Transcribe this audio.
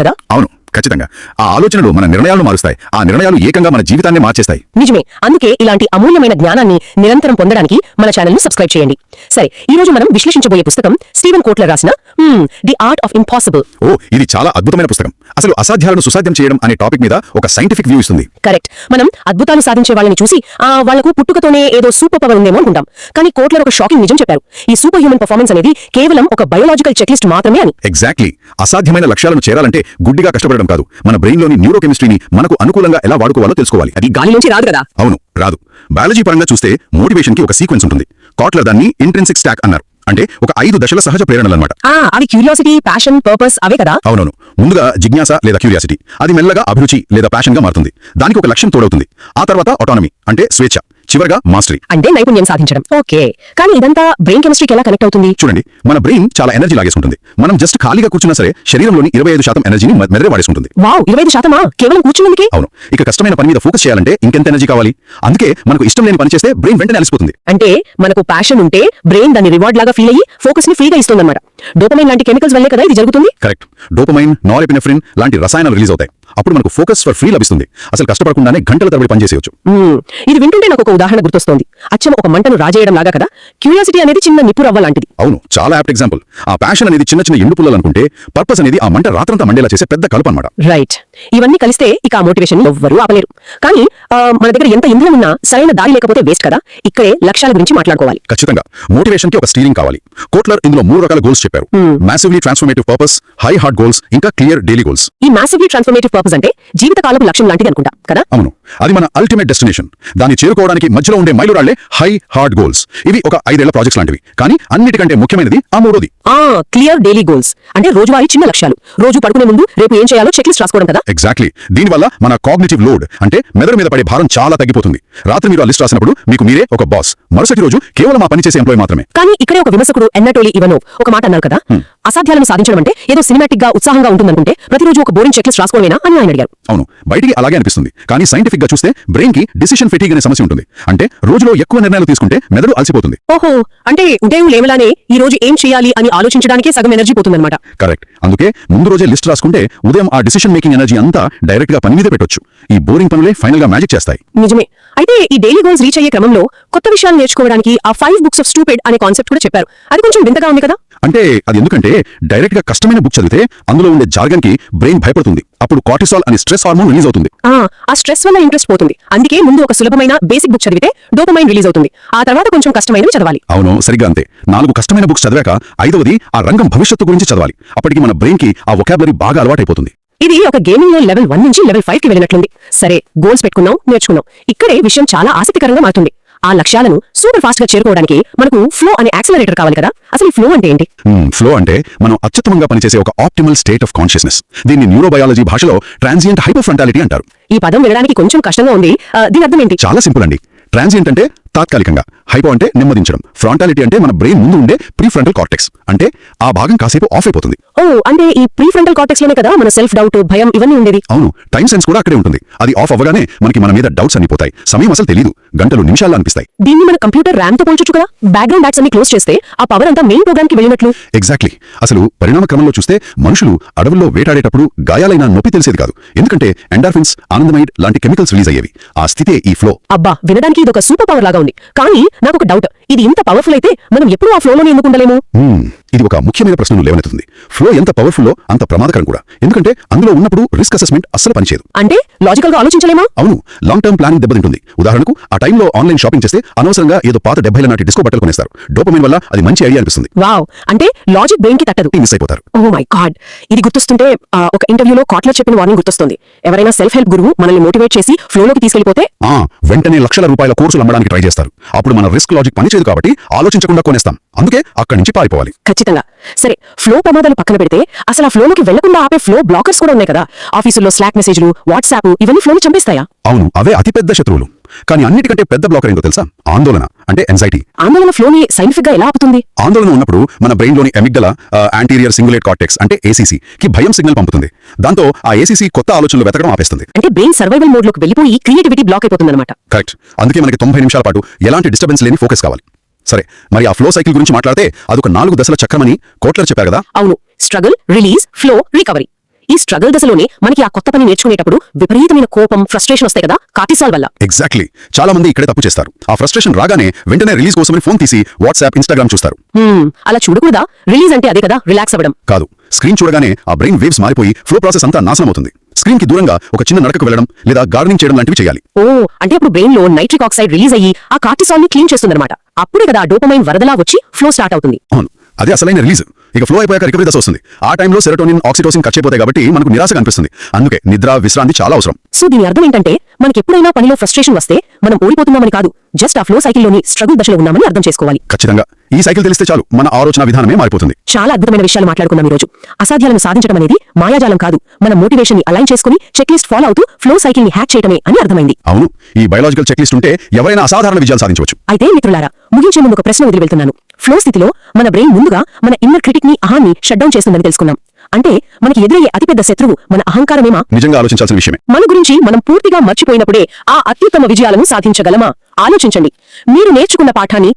కదా? అవును, ఖచ్చితంగా. ఆ ఆలోచనలు మన నిర్ణయాలను మారుస్తాయి. ఆ నిర్ణయాలు ఏకంగా మన జీవితాన్ని మార్చేస్తాయి. నిజమే. అందుకే ఇలాంటి అమూల్యమైన జ్ఞానాన్ని నిరంతరం పొందడానికి మన ఛానల్ ను సబ్స్క్రైబ్ చేయండి. సరే, ఈ రోజు మనం విశ్లేషించబోయే పుస్తకం స్టీవెన్ కోట్లర్ రాసిన ది ఆర్ట్ ఆఫ్ ఇంపాసిబుల్. ఓ, ఇది చాలా అద్భుతమైన పుస్తకం. అసలు అసాధ్యాలను సుసాధ్యం చేయడం అనే టాపిక్ మీద ఒక సైంటిఫిక్ వ్యూ ఇస్తుంది. కరెక్ట్. మనం అద్భుతాలు సాధించే వాళ్ళని చూసి వాళ్లకు పుట్టుకతోనే ఏదో సూపర్ పవర్ ఉందేమో అనుకుంటాం. కానీ కోట్లర్ ఒక షాకింగ్ నిజం చెప్పారు. ఈ సూపర్ హ్యూమన్ పర్ఫార్మెన్స్ అనేది కేవలం ఒక బయోలాజికల్ చెక్ లిస్ట్ మాత్రమే అని. ఎగ్జాక్ట్లీ. అసాధ్యమైన లక్ష్యాలను చేరాలంటే గుడ్డిగా కష్టపడడం కాదు, మన బ్రెయిన్ లోని న్యూరోకెమిస్ట్రీని మనకు అనుకూలంగా ఎలా వాడుకోవాలో తెలుసుకోవాలి. అది గాలిలోంచి రాదు కదా? అవును, రాదు. బయాలజీ పరంగా చూస్తే మోటివేషన్ కి ఒక సీక్వెన్స్ ఉంటుంది. కోట్లర్ దాన్ని ఇంట్రిన్సిక్ స్టాక్ అన్నారు. అంటే ఒక 5 దశల సహజ ప్రేరణలన్నమాట. అవి క్యూరియాసిటీ, ప్యాషన్, పర్పస్ అవే కదా? అవునవును. ముందుగా జిజ్ఞాస లేదా క్యూరియాసిటీ, అది మెల్లగా అభిరుచి లేదా ప్యాషన్ గా మారుతుంది. దానికి ఒక లక్ష్యం తోడవుతుంది. ఆ తర్వాత ఆటోనమీ అంటే స్వేచ్ఛ, చివరగా మాస్టరీ అంటే నైపుణ్యం సాధించడం. ఓకే, కానీ ఇదంతా బ్రెయిన్ కెమిస్ట్రీకి ఎలా కనెక్ట్ అవుతుంది? చూడండి, మన బ్రెయిన్ చాలా ఎనర్జీ లాగేసుకుంటుంది. మనం జస్ట్ ఖాళీగా కూర్చున్నా సరే శరీరంలోని 25% ఎనర్జీని మెదడు వాడేసుకుంటుంది. వావ్, 25%? కేవలం కూర్చున్నందుకే? అవును. ఇక కష్టమైన పని మీద ఫోకస్ చేయాలంటే ఇంకెంత ఎనర్జీ కావాలి? అందుకే మనకు ఇష్టం లేని పని చేస్తే బ్రెయిన్ వెంటనే అలసిపోతుంది. అంటే మనకు ప్యాషన్ ఉంటే బ్రెయిన్ దాన్ని రివార్డ్ లాగా ఫీల్ అయ్యి ఫోకస్ ని ఫ్రీగా ఇస్తుందన్నమాట. డోపమైన్ లాంటి కెమికల్స్ వల్లే కదా ఇది జరుగుతుంది? కరెక్ట్. డోపమైన్, నారెపినెఫ్రిన్ లాంటి రసాయనాలు రిలీజ్ అవుతాయి. అప్పుడు మనకు ఫోకస్ ఫర్ ఫ్రీ లభిస్తుంది. అసలు కష్టపడకుండానే గంటల తరబడి పనిచేసేయచ్చు. ఇది వింటుంటే నాకు ఒక ఉదాహరణ గుర్తొస్తోంది. అచ్చం ఒక మంటను రాజేయడం లాగా కదా? క్యూరియాసిటీ అనేది చిన్న నిప్పురవ్వ లాంటిది. అవును, చాలా యాప్ట్ ఎగ్జాంపుల్. ఆ ప్యాషన్ అనేది చిన్న చిన్న ఎండు పుల్లలు అనుకుంటే, పర్పస్ అనేది ఆ మంట రాత్రంతా మండేలా చేసే పెద్ద కలుపు అన్నమాట. రైట్. ఇవన్నీ కలిస్తే ఇక ఆ మోటివేషన్ ఎవ్వరూ ఆపలేరు. కానీ మన దగ్గర ఎంత ఇంధనం ఉన్నా సరైన దారి లేకపోతే వేస్ట్ కదా? ఇక్కడే లక్ష్యాల గురించి మాట్లాడుకోవాలి. ఖచ్చితంగా. మోటివేషన్ కి ఒక స్టీరింగ్ కావాలి. కోట్లర్ ఇందులో 3 రకాల గోల్స్ చెప్పారు. Massively transformative purpose, high hard goals, ఇంకా క్లియర్ డైలీ గోల్స్. ఈ మ్యాసివ్లీ ట్రాన్స్ఫర్మేటివ్ పర్పస్ అంటే జీవితకాలపు లక్ష్యం లాంటిది అనుకుంటా కదా? అవును, అది మన అల్టిమేట్ డెస్టినేషన్. దాన్ని చేరుకోవడానికి మధ్యలో ఉండే మైలురాళ్లే హై హార్డ్ గోల్స్. ఇవి ఒక 5 ఏళ్ల ప్రాజెక్ట్స్ లాంటివి. కానీ అన్నిటికంటే ముఖ్యమైనది ఆ మూడోది. క్లియర్ డైలీ గోల్స్ అంటే రోజువారీ చిన్న లక్ష్యాలు. రోజు పడుకునే ముందు రేపు ఏం చేయాలో చెక్ లిస్ట్ రాసుకోవడం కదా? ఎగ్జాక్ట్లీ. దీనివల్ల మన కాగ్నిటివ్ లోడ్ అంటే మెదడు మీద పడే భారం చాలా తగ్గిపోతుంది. రాత్రి మీరు ఆ లిస్ట్ రాసినప్పుడు మీకు మీరే ఒక బాస్, మరుసటి రోజు కేవలం ఆ పని చేసే ఎంప్లాయ్ మాత్రమే. కానీ ఇక్కడే ఒక విమర్శకుడు ఎన్నటోలీ ఇవనోవ్ ఒక మాట అన్నారు కదా, అసాధ్యాలను సాధించడం అంటే ఏదో సినిమాటిక్ గా ఉత్సాహంగా ఉంటుందనుకుంటే ప్రతిరోజు ఒక బోరింగ్ చెక్ లిస్ట్ రాసుకోవడమేనా అని ఆయన అడిగారు. అవును, బయటికి అలాగే అనిపిస్తుంది. కానీ సైంటిఫిక్ గా చూస్తే బ్రెయిన్ కి డిసిషన్ ఫెటీగ్ అనే సమస్య ఉంటుంది. అంటే రోజులో ఎక్కువ నిర్ణయాలు తీసుకుంటే మెదడు అలసిపోతుంది. ఓహో, అంటే ఉదయం లేవలానే ఈ రోజు ఏం చేయాలి అని ఆలోచించడానికే సగం ఎనర్జీ పోతుందన్నమాట. కరెక్ట్. అందుకే ముందు రోజే లిస్ట్ రాసుకుంటే ఉదయం ఆ డిసిషన్ మేకింగ్ ఎనర్జీ అంతా డైరెక్ట్ గా పని మీద పెట్టొచ్చు. ఈ బోరింగ్ పనులే ఫైనల్ గా మ్యాజిక్ చేస్తాయి. నిజమే. అయితే ఈ డైలీ గోల్స్ రీచ్ అయ్యే క్రమంలో కొత్త విషయాలు నేర్చుకోవడానికి ఆ 5 books of stupid అనే కాన్సెప్ట్ కూడా చెప్పారు. అది కొంచెం వింతగా ఉంది కదా? అంటే అది ఎందుకంటే డైరెక్ట్ గా కష్టమైన బుక్ చదివితే అందులో ఉండే జార్గన్ కి బ్రెయిన్ భయపడుతుంది. అప్పుడు కార్టిసాల్ అనే స్ట్రెస్ హార్మోన్ రిలీజ్ అవుతుంది. ఆ స్ట్రెస్ వల్ల ఇంట్రెస్ట్ పోతుంది. అందుకే ముందు ఒక సులభమైన బేసిక్ బుక్ చదివితే డోపమైన్ రిలీజ్ అవుతుంది. ఆ తర్వాత కొంచెం కష్టమైనవి చదవాలి. అవును, సరిగ్గా అంతే. 4 కష్టమైన బుక్స్ చదివాక 5వది ఆ రంగం భవిష్యత్తు గురించి చదవాలి. అప్పటికి మన బ్రెయిన్ కి ఆ వొకాబులరీ బాగా అలవాటైపోతుంది. ఇది ఒక గేమింగ్ లో లెవెల్ 1 నుంచి లెవెల్ 5 కి వెళ్ళినట్లుంది. సరే, గోల్స్ పెట్టుకున్నాం, నేర్చుకున్నాం. ఇక్కడే విషయం చాలా ఆసక్తికరంగా మారుతుంది. ఆ లక్ష్యాలను సూపర్ ఫాస్ట్ గా చేరుకోవడానికి మనకు ఫ్లో అనే యాక్సిలరేటర్ కావాలి కదా? అసలు ఫ్లో అంటే ఏంటి? ఫ్లో అంటే మనం అత్యుత్తమంగా పనిచేసే ఒక ఆప్టిమల్ స్టేట్ ఆఫ్ కాన్షియస్నెస్. దీన్ని న్యూరోబయాలజీ భాషలో ట్రాన్సియంట్ హైపర్ఫ్రంటాలిటీ అంటారు. ఈ పదం వినడానికి కొంచెం కష్టంగా ఉంది. దీని అర్థం ఏంటి? చాలా సింపుల్ అండి. ట్రాన్సియంట్ అంటే తాత్కాలికంగా, హైపో అంటే నెమ్మదించడం, ఫ్రాంటాలిటీ అంటే మన బ్రెయిన్ ముందు ఉండే ప్రీఫ్రంటల్ కార్టెక్స్ అంటే ఆ భాగం కాసేపు ఆఫ్ అయిపోతుంది. అంటే ఈ ప్రీఫ్రంటల్ కార్టెక్స్ లోనే కదా మన సెల్ఫ్ డౌట్, భయం ఇవన్నీ ఉండేది? అవును, టైం సెన్స్ కూడా అక్కడే ఉంటుంది. అది ఆఫ్ అవ్వగానే మనకి మన మీద డౌట్స్ అన్ని పోతాయి. సమయం అసలు తెలియదు, గంటలు నిమిషాల్లో అనిపిస్తాయి. దీన్ని మన కంప్యూటర్ ర్యామ్ తో పోల్చొచ్చు కదా? బ్యాక్గ్రౌండ్ యాడ్స్ అన్ని క్లోజ్ చేస్తే ఆ పవర్ అంతా మెయిన్ ప్రోగ్రామ్ కి వెళ్ళినట్లు. ఎగ్జాక్ట్లీ. అసలు పరిణామ క్రమంలో చూస్తే మనుషులు అడవుల్లో వేటాడేటప్పుడు గాయాలైన నొప్పి తెలిసేది కాదు. ఎందుకంటే ఎండార్ఫిన్స్, ఆనందమైడ్ లాంటి కెమికల్స్ రిలీజ్ అయ్యేవి. ఆ స్థితే ఈ ఫ్లో. అబ్బా, వినడానికి ఇది ఒక సూపర్ పవర్ లాగా ఉంది. కానీ నాకు ఒక డౌట్, ఇది ఇంత పవర్ఫుల్ అయితే మనం ఎప్పుడు ఆ ఫ్లోలోనే ఎందుకు ఉండలేము? ఇది ఒక ముఖ్యమైన ప్రశ్నను లేవనెత్తుతుంది. ఫ్లో ఎంత పవర్ఫుల్లో అంత ప్రమాదకరం కూడా. ఎందుకంటే అందులో ఉన్నప్పుడు రిస్క్ అసెస్మెంట్ అస్సలు పనిచేయదు. అంటే లాజికల్ గా ఆలోచించలేమా? అవును, లాంగ్ టర్మ్ ప్లానింగ్ దెబ్బతింటుంది. ఉదాహరణకు ఆ టైంలో ఆన్లైన్ షాపింగ్ చేస్తే అనవసరంగా ఏదో పాత 70ల నాటి డిస్కో బట్టలు కొనేస్తారు. డోపమైన్ వల్ల అది మంచి ఐడియా అనిపిస్తుంది. వావ్, అంటే లాజిక్ బ్రెయిన్ కి తట్టదు, మిస్ అయిపోతారు. Oh my God. ఇది గుర్తొస్తుంటే ఒక ఇంటర్వ్యూలో కోట్లర్ చెప్పిన వార్నింగ్ గుర్తొస్తుంది. ఎవరైనా సెల్ఫ్ హెల్ప్ గురువు మనల్ని మోటివేట్ చేసి ఫ్లోలోకి తీసుకెళ్లిపోతే వెంటనే లక్షల రూపాయల కోర్సులు అమ్మడానికి ట్రై చేస్తారు. అప్పుడు మన రిస్క్ లాజిక్ పనిచేయదు కాబట్టి ఆలోచించకుండా కొనేస్తాం. అందుకే అక్కడి నుంచి పారిపోవాలి. ఖచ్చితంగా. సరే, ఫ్లో ప్రమాదాలు పక్కన పెడితే అసలు ఆ ఫ్లోలోకి వెళ్లకుండా ఆపే ఫ్లో బ్లాకర్స్ కూడా ఉన్నాయి కదా? ఆఫీసుల్లో స్లాక్ మెసేజ్లు, వాట్సాప్ ఇవన్నీ ఫ్లోని చంపేస్తాయా? అవును, అవే అతిపెద్ద శత్రువులు. కానీ అన్నిటికంటే పెద్ద బ్లాకర్ ఏంటో తెలుసా? ఆందోళన అంటే ఎంజైటీ. ఆందోళన ఫ్లోని సైంటిఫిక్ గా ఎలా ఆపుతుంది? ఆందోళన ఉన్నప్పుడు మన బ్రెయిన్ లోని ఎమిగ్డలా, యాంటీరియర్ సింగులేట్ కార్టెక్స్ అంటే ఏసీసీ కి భయం సిగ్నల్ పంపుతుంది. దాంతో ఆ ఏసీసీ కొత్త ఆలోచనలు వెతకడం ఆపేస్తుంది. అంటే బ్రెయిన్ సర్వైవల్ మోడ్ లోకి వెళ్ళిపోయి క్రియేటివిటీ బ్లాక్ అయిపోతుందన్నమాట. కరెక్ట్. అందుకే మనకి 90 నిమిషాల పాటు ఎలాంటి డిస్టర్బెన్స్ లేని ఫోకస్ కావాలి. సరే, మరి ఆ ఫ్లో సైకిల్ గురించి మాట్లాడితే అదొక 4 దశల చక్రమని కోట్లర్ చెప్పారు కదా? అవును, స్ట్రగుల్, రిలీజ్, ఫ్లో, రికవరీ. ఈ స్ట్రగుల్ దశలోనే మనకి ఆ కొత్త పని నేర్చుకునేటప్పుడు విపరీతమైన కోపం ఫ్రస్ట్రేషన్ వస్తాయి కదా కార్టిసాల్ వల్ల. ఎగ్జాక్ట్లీ. చాలా మంది ఇక్కడే తప్పు చేస్తారు. ఆ ఫ్రస్ట్రేషన్ రాగానే వెంటనే రిలీజ్ కోసమని ఫోన్ తీసి వాట్సాప్, ఇన్స్టాగ్రామ్ చూస్తారు. అలా చూడకూడదా? రిలీజ్ అంటే అదే కదా, రిలాక్స్ అవ్వడం కాదు. స్క్రీన్ చూడగానే ఆ బ్రెయిన్ వేవ్స్ మారిపోయి ఫ్లో ప్రాసెస్ అంతా నాశనం అవుతుంది. స్క్రీన్ కి దూరంగా ఒక చిన్న నడకకు వెళ్ళడం లేదా గార్డెనింగ్ చేయడం లాంటివి చేయాలి. ఓ, అంటే అప్పుడు బ్రెయిన్ లో నైట్రిక్ ఆక్సైడ్ రిలీజ్ అయ్యి ఆ కార్టిసాల్ ని క్లీన్ చేస్తుందన్నమాట. అప్పుడే కదా డోపమైన్ వరదలా వచ్చి ఫ్లో స్టార్ట్ అవుతుంది. అవును, అదే అసలైన రిలీజ్. ఇక ఫ్లో అయిపోయాక రికవరీ దశ వస్తుంది. ఆ టైంలో సెరోటోనిన్, ఆక్సిటోసిన్ కట్ అయిపోతాయి కాబట్టి మనకు నిరాశగా అనిపిస్తుంది. అందుకే నిద్ర, విశ్రాంతి చాలా అవసరం. సో దీని అర్థం ఏంటంటే మనకి ఎప్పుడైనా పనిలో ఫ్రస్ట్రేషన్ వస్తే మనం ఓడిపోతున్నామని కాదు, జస్ట్ ఆ ఫ్లో సైకిల్లోని స్ట్రగుల్ దశలో ఉన్నామని అర్థం చేసుకోవాలి. ఖచ్చితంగా ఈ సైకిల్ తెలిస్తే చాలు, మన ఆలోచన విధానమే మారిపోతుంది. చాలా అద్భుతమైన విషయాలు మాట్లాడుకున్నాం ఈ రోజు. అసాధ్యాలను సాధించడం అనేది మాయాజాలం కాదు, మన మోటివేషన్ ని అలైన్ చేసుకుని చెక్ లిస్ట్ ఫాలో అవుతూ ఫ్లో సైకిల్ ని హ్యాక్ చేయడమే అని అర్థమైంది. అవును, ఈ బయోలాజికల్ చెక్ లిస్ట్ ఉంటే ఎవరైనా అసాధారణ విజయాలు సాధించవచ్చు. అయితే మిత్రులారా, ముగించే ముందు ఒక ప్రశ్న వదిలి వెళ్తున్నాను. ఫ్లో స్థితిలో మన బ్రెయిన్ ముందుగా మన ఇన్నర్ క్రిటిక్ ని, అహాన్ని షట్ డౌన్ చేస్తుందని తెలుసుకున్నాం. అంటే మనకి ఎదురయ్యే అతిపెద్ద శత్రువు మన అహంకారమేమా? నిజంగా ఆలోచించాల్సిన విషయమే. మన గురించి మనం పూర్తిగా మర్చిపోయినప్పుడే ఆ అత్యుత్తమ విజయాలను సాధించగలమా? ఆలోచించండి. మీరు నేర్చుకున్న పాఠాన్ని